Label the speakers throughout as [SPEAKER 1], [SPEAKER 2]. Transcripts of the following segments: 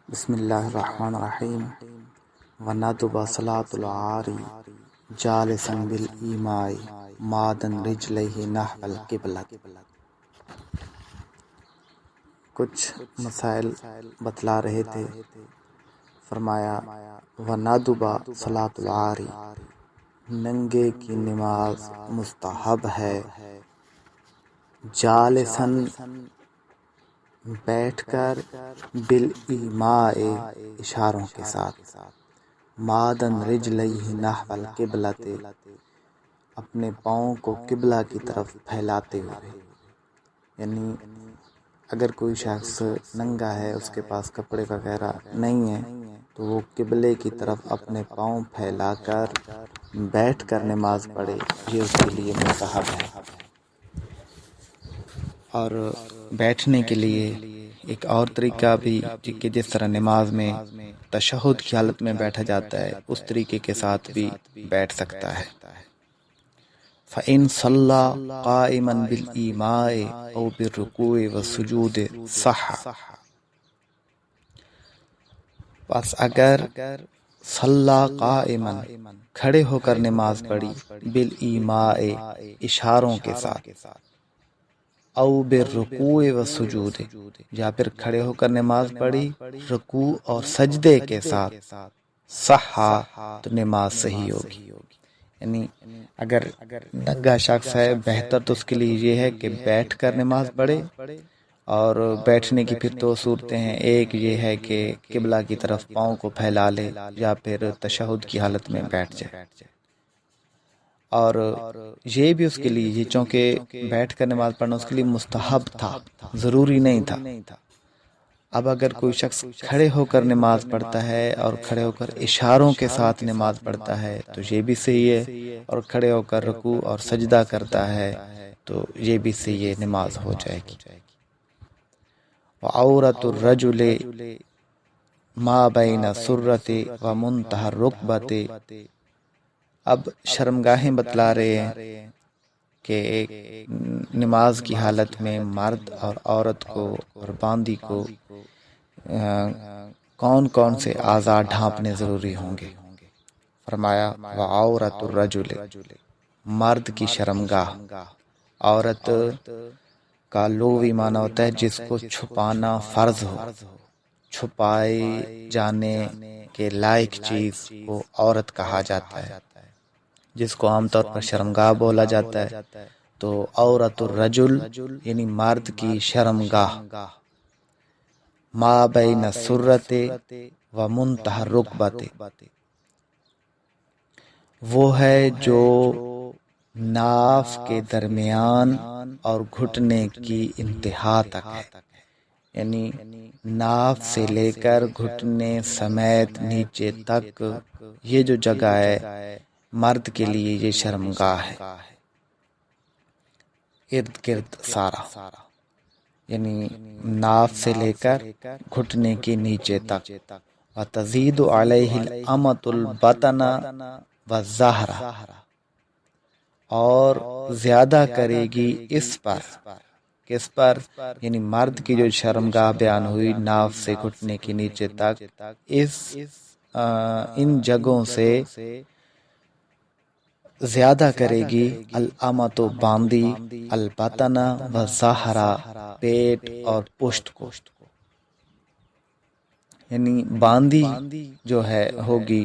[SPEAKER 1] بسم اللہ الرحمن الرحیم وندب صلاۃ العاری جالسا بالایماء مادن رجلیہ نحو القبلۃ۔ کچھ مسائل بتلا رہے تھے، فرمایا وندب صلاۃ العاری، ننگے کی نماز مستحب ہے، جالساً بیٹھ کر، بالایماء اشاروں کے ساتھ، مادن رجلیہ نحو القبلۃ اپنے پاؤں کو قبلہ کی طرف پھیلاتے ہوئے، یعنی اگر کوئی شخص ننگا ہے، اس کے پاس کپڑے وغیرہ نہیں ہیں، تو وہ قبلے کی طرف اپنے پاؤں پھیلا کر بیٹھ کر نماز پڑھے، یہ اس کے لیے مستحب ہے۔ اور بیٹھنے کے لیے ایک اور طریقہ بھی کہ جس طرح نماز میں تشہد کی حالت میں بیٹھا جاتا ہے، اس طریقے کے ساتھ بھی بیٹھ سکتا ہے۔ فَإِن صَلَّى قَائِمًا بِالْإِيمَاءِ أَوْ بِالرُّكُوعِ وَالسُّجُودِ صَحَّ، بس اگر صلی قائمًا کھڑے ہو کر نماز پڑھی، بالایماء اشاروں کے ساتھ، او بالرکوع والسجود یا پھر کھڑے ہو کر نماز پڑھی رکوع اور سجدے کے ساتھ، صحا تو نماز صحیح ہوگی۔ یعنی اگر ننگا شخص ہے، بہتر تو اس کے لیے یہ ہے کہ بیٹھ کر نماز پڑھے، اور بیٹھنے کی پھر دو صورتیں ہیں، ایک یہ ہے کہ قبلہ کی طرف پاؤں کو پھیلا لے یا پھر تشہد کی حالت میں بیٹھ جائے۔ اور یہ بھی اس کے لیے، یہ چونکہ بیٹھ کر نماز پڑھنا اس کے لیے مستحب تھا، ضروری نہیں تھا۔ اب اگر کوئی شخص کھڑے ہو کر نماز پڑھتا ہے اور کھڑے ہو کر اشاروں کے ساتھ نماز پڑھتا ہے تو یہ بھی صحیح ہے، اور کھڑے ہو کر رکوع اور سجدہ کرتا ہے تو یہ بھی صحیح ہے، نماز ہو جائے گی۔ وعورۃ الرجل ما بین السرۃ ومنتہی الرکبۃ، اب شرمگاہیں بتلا رہے ہیں کہ نماز کی حالت میں مرد اور عورت کو اور باندی کو کون کون سے اعضاء ڈھانپنے ضروری ہوں گے۔ فرمایا وعورۃ الرجل، مرد کی شرمگاہ، عورت کا لغوی معنی ہوتا ہے جس کو چھپانا فرض ہو، چھپائے جانے کے لائق چیز کو عورت کہا جاتا ہے، جس کو عام طور پر شرمگاہ بولا جاتا ہے۔ تو عورت الرجل یعنی مرد کی شرمگاہ، ما بین السرۃ و منتہی الرکبۃ، وہ ہے جو ناف کے درمیان اور گھٹنے کی انتہا تک ہے، یعنی ناف سے لے کر گھٹنے سمیت نیچے تک یہ جو جگہ ہے مرد کے لیے یہ شرمگاہ ہے، ارد گرد سارا، یعنی ناف سے لے کر گھٹنے کے نیچے تک۔ وتزید علیہ الامۃ البطن والظہر، اور زیادہ کرے گی اس پر، کس پر؟ یعنی مرد کی جو شرمگاہ بیان ہوئی ناف سے گھٹنے کے نیچے تک، ان جگہوں سے زیادہ کرے گی الامۃ باندی، البطن والظہر پیٹ اور پشت کو، یعنی باندی جو ہے ہوگی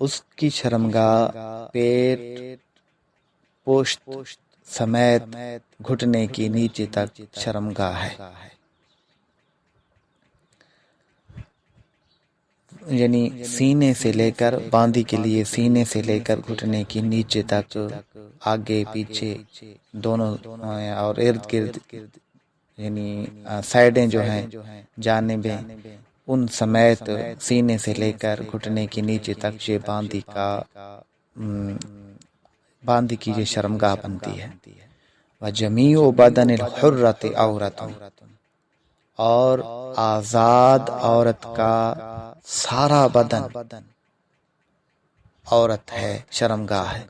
[SPEAKER 1] اس کی شرمگاہ پیٹ پشت سمیت گھٹنے کی نیچے تک شرمگاہ ہے، یعنی سینے سے لے کر، باندی کے لیے سینے سے لے کر گھٹنے کی نیچے تک، آگے پیچھے دونوں اور ارد گرد، یعنی سائڈیں جو ہیں، جانبیں، ان سمیت سینے سے لے کر گھٹنے کی نیچے تک یہ باندی کی یہ شرمگاہ بنتی ہے۔ وجمیع بدن الحرۃ عورۃ، اور آزاد عورت کا سارا بدن عورت ہے، شرمگاہ ہے۔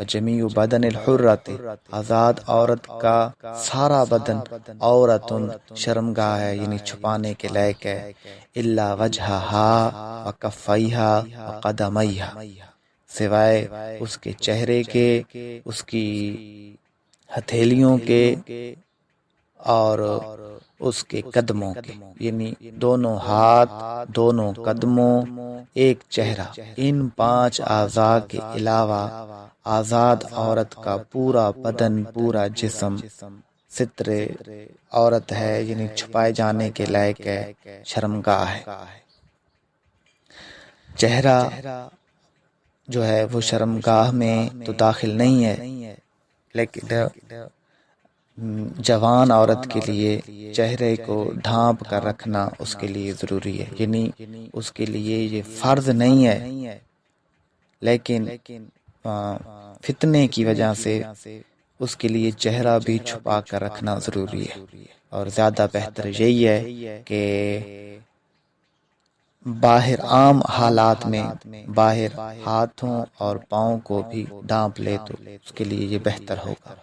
[SPEAKER 1] وجمیع بدن الحرۃ، آزاد عورت کا سارا بدن، عورتن شرمگاہ ہے یعنی چھپانے کے لائق ہے، الا وجہہا وکفیہا وقدمیہا، سوائے اس کے چہرے کے، اس کی ہتھیلیوں کے اور اس کے قدموں کے، یعنی دونوں ہاتھ، دونوں قدموں، ایک چہرہ، ان 5 اعضاء کے علاوہ آزاد عورت کا پورا بدن، پورا جسم ستر عورت ہے یعنی چھپائے جانے کے لائق ہے، شرمگاہ ہے۔ چہرہ جو ہے وہ شرمگاہ میں تو داخل نہیں ہے، لیکن جوان عورت کے لیے چہرے کو ڈھانپ کر رکھنا اس کے لیے ضروری ہے، یعنی اس کے لیے یہ فرض نہیں ہے، لیکن فتنے کی وجہ سے اس کے لیے چہرہ بھی چھپا کر رکھنا ضروری ہے، اور زیادہ بہتر یہی ہے کہ باہر عام حالات میں باہر ہاتھوں اور پاؤں کو بھی ڈھانپ لے تو اس کے لیے یہ بہتر ہوگا۔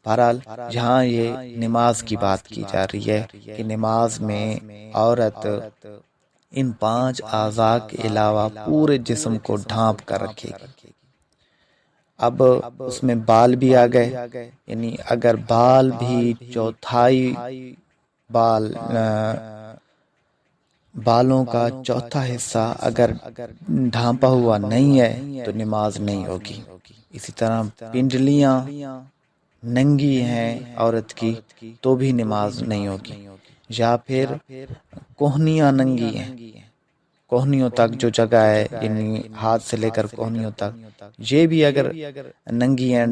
[SPEAKER 1] بہرحال جہاں یہ نماز کی بات کی جا رہی ہے کہ نماز میں عورت ان 5 اعضاء کے علاوہ پورے جسم کو ڈھانپ کر رکھے گی۔ اب اس میں بال بھی آ گئے، یعنی اگر بال بھی چوتھائی بالوں کا چوتھا حصہ اگر ڈھانپا ہوا نہیں ہے تو نماز نہیں ہوگی۔ اسی طرح پنڈلیاں ننگی ہیں عورت کی تو بھی نماز نہیں ہوگی، یا پھر کوہنیاں ننگی ہیں، کوہنیوں تک جو جگہ ہے یعنی ہاتھ سے لے کر کوہنیوں تک یہ بھی اگر ننگی ہیں،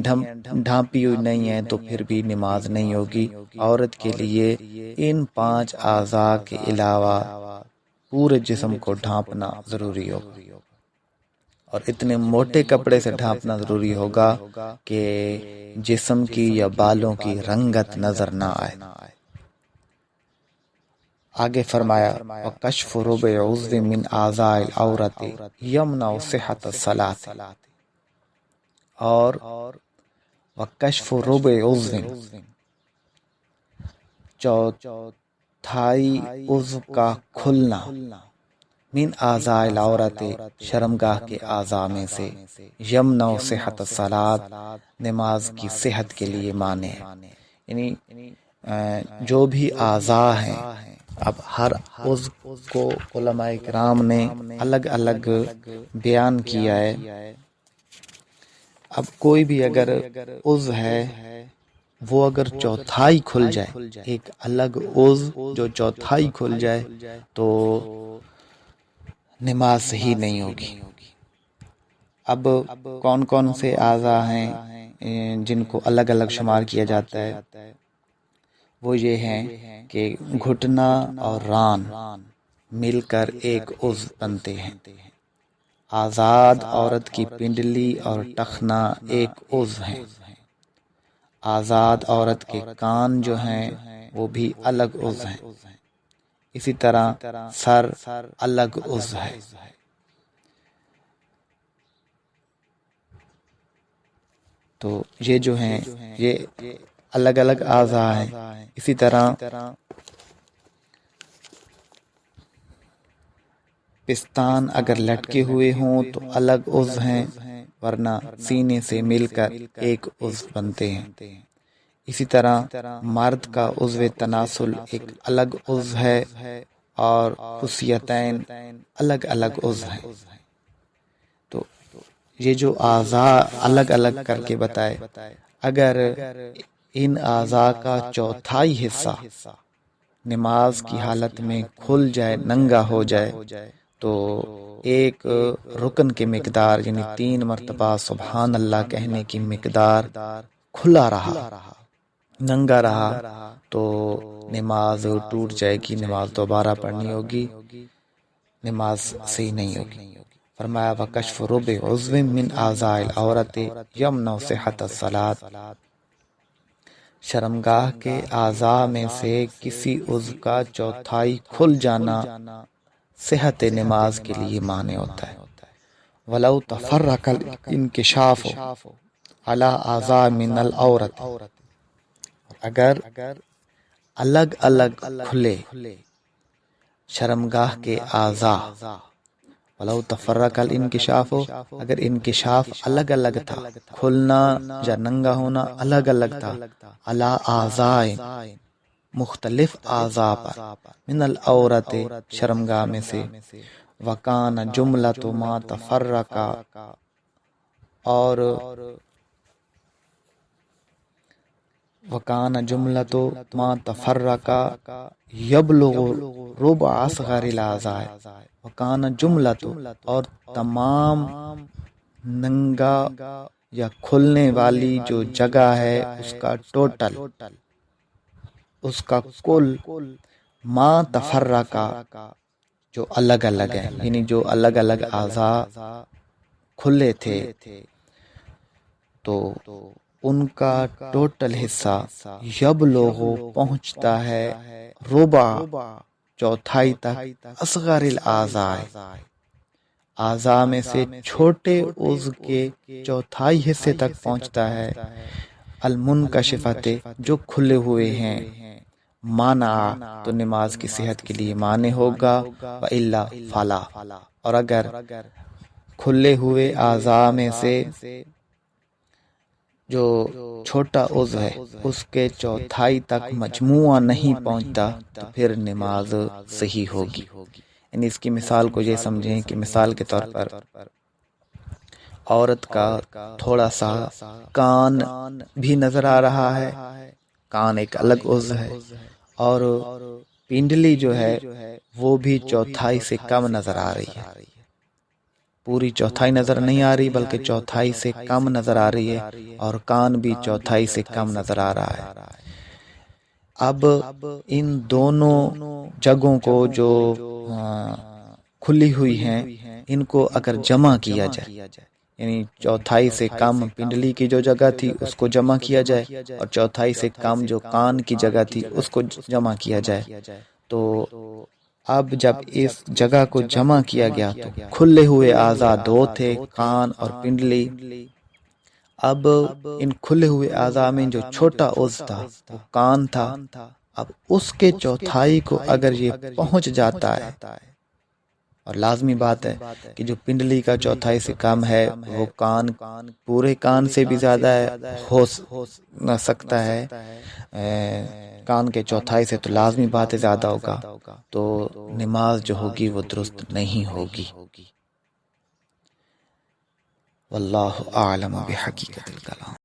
[SPEAKER 1] ڈھانپی ہوئی نہیں ہیں تو پھر بھی نماز نہیں ہوگی۔ عورت کے لیے ان 5 اعضاء کے علاوہ پورے جسم کو ڈھانپنا ضروری ہوگا، اور اتنے موٹے کپڑے سے ڈھانپنا ضروری ہوگا کہ جسم کی یا بالوں کی رنگت نظر نہ آئے۔ آگے فرمایا وَكَشْفُ رُبْعِ عُضْوٍ مِّنْ أَعْضَاءِ الْعَوْرَةِ يَمْنَعُ صِحَّةَ الصَّلَاةِ، اور وَكَشْفُ رُبْعِ عُضْوٍ، چوتھائی عضو کا کھلنا، من اعضاء العورت، شرمگاہ کے اعضاء میں سے، یمنع صحت الصلاۃ، نماز کی صحت کے لیے مانے ہے، یعنی جو بھی اعضاء ہیں، اب ہر عضو کو علماء کرام نے الگ الگ بیان کیا ہے۔ اب کوئی بھی اگر عضو ہے وہ اگر چوتھائی کھل جائے، ایک الگ عضو جو چوتھائی کھل جائے تو نماز صحیح نہیں ہوگی۔ اب کون کون سے اعضاء ہیں جن کو الگ الگ شمار کیا جاتا ہے؟ وہ یہ ہیں کہ گھٹنا اور ران مل کر ایک عضو بنتے ہیں، آزاد عورت کی پنڈلی اور ٹخنا ایک عضو ہیں، آزاد عورت کے کان جو ہیں وہ بھی الگ عضو ہیں، اسی طرح سر الگ عضو ہے۔ تو یہ جو ہیں یہ الگ الگ اعضاء ہیں۔ اسی طرح پستان اگر لٹکے ہوئے ہوں تو الگ عضو ہیں، ورنہ سینے سے مل کر ایک عضو بنتے ہیں۔ اسی طرح مرد کا عضو تناسل ایک الگ عضو ہے، اور خصیتین الگ الگ عضو ہیں۔ تو یہ جو اعضاء الگ الگ کر کے بتائے، اگر ان اعضاء کا چوتھائی حصہ نماز کی حالت میں کھل جائے، ننگا ہو جائے، تو ایک رکن کی مقدار یعنی 3 مرتبہ سبحان اللہ کہنے کی مقدار کھلا رہا، ننگا رہا، تو نماز ٹوٹ جائے گی، نماز دوبارہ پڑھنی ہوگی، نماز صحیح نہیں ہوگی۔ فرمایا وَكَشْفُ رُبْعِ عُضْوٍ مِّنْ أَعْضَاءِ الْعَوْرَةِ يَمْنَعُ صِحَّةَ الصَّلَاةِ، شرمگاہ کے اعضاء میں سے کسی عضو کا چوتھائی کھل جانا صحت نماز کے لیے مانع ہوتا ہے۔ وَلَوْ تَفَرَّقَ الْانْكِشَافُ، علی اعضاء من العورت، اگر الگ الگ کھلے شرمگاہ کے اعضاء، ولو تفرق الانکشاف، اگر انکشاف الگ الگ تھا، کھلنا یا ننگا ہونا الگ الگ تھا، علی اعضاء مختلف اعضاء پر، من العورت شرمگاہ میں سے، وکان جملۃ ما تفرق، اور وکان جملۃ ما تفرق یبلغ ربع اصغر الاعضاء، وکان جملۃ، اور تمام ننگا یا کھلنے والی جو جگہ ہے اس کا ٹوٹل، اس کا کل، ما تفرقہ جو الگ الگ ہے، یعنی جو الگ الگ اعضاء کھلے تھے تو ان کا ٹوٹل حصہ، یبلغ پہنچتا ہے، ربع چوتھائی تک، اصغر الاعضاء اعضاء میں سے چھوٹے عضو کے چوتھائی حصے تک پہنچتا ہے، المنکشفت جو کھلے ہوئے ہیں، مانع تو نماز کی صحت کے لیے مانع ہوگا، وإلا فلا، اور اگر کھلے ہوئے اعضاء میں سے جو چھوٹا عضو ہے اس کے چوتھائی تک مجموعہ نہیں پہنچتا تو پھر نماز صحیح ہوگی۔ یعنی اس کی مثال کو یہ سمجھیں کہ مثال کے طور پر عورت کا تھوڑا سا کان بھی نظر آ رہا ہے، کان ایک الگ عضو ہے، اور پنڈلی جو ہے وہ بھی چوتھائی سے کم نظر آ رہی ہے، پوری چوتھائی نظر نہیں آ رہی بلکہ چوتھائی سے کم نظر آ رہی ہے، اور کان بھی چوتھائی سے کم نظر آ رہا ہے۔ اب ان دونوں جگہوں کو جو کھلی ہوئی ہیں ان کو اگر جمع کیا جائے، یعنی چوتھائی سے کم پنڈلی کی جو جگہ تھی اس کو جمع کیا جائے، اور چوتھائی سے کم جو کان کی جگہ تھی اس کو جمع کیا جائے، تو اب جب اس جگہ کو جمع کیا گیا تو کھلے ہوئے اعضاء دو تھے، کان اور پنڈلی۔ اب ان کھلے ہوئے اعضاء میں جو چھوٹا عضو تھا وہ کان تھا، اب اس کے چوتھائی کو اگر یہ پہنچ جاتا ہے، اور لازمی بات ہے کہ جو پنڈلی کا چوتھائی سے کم ہے وہ کان پورے کان سے بھی زیادہ ہو نہ سکتا ہے، کان کے چوتھائی سے تو لازمی بات ہے زیادہ ہوگا، تو نماز جو ہوگی وہ درست نہیں ہوگی۔ واللہ اعلم بحقیقت الکلام۔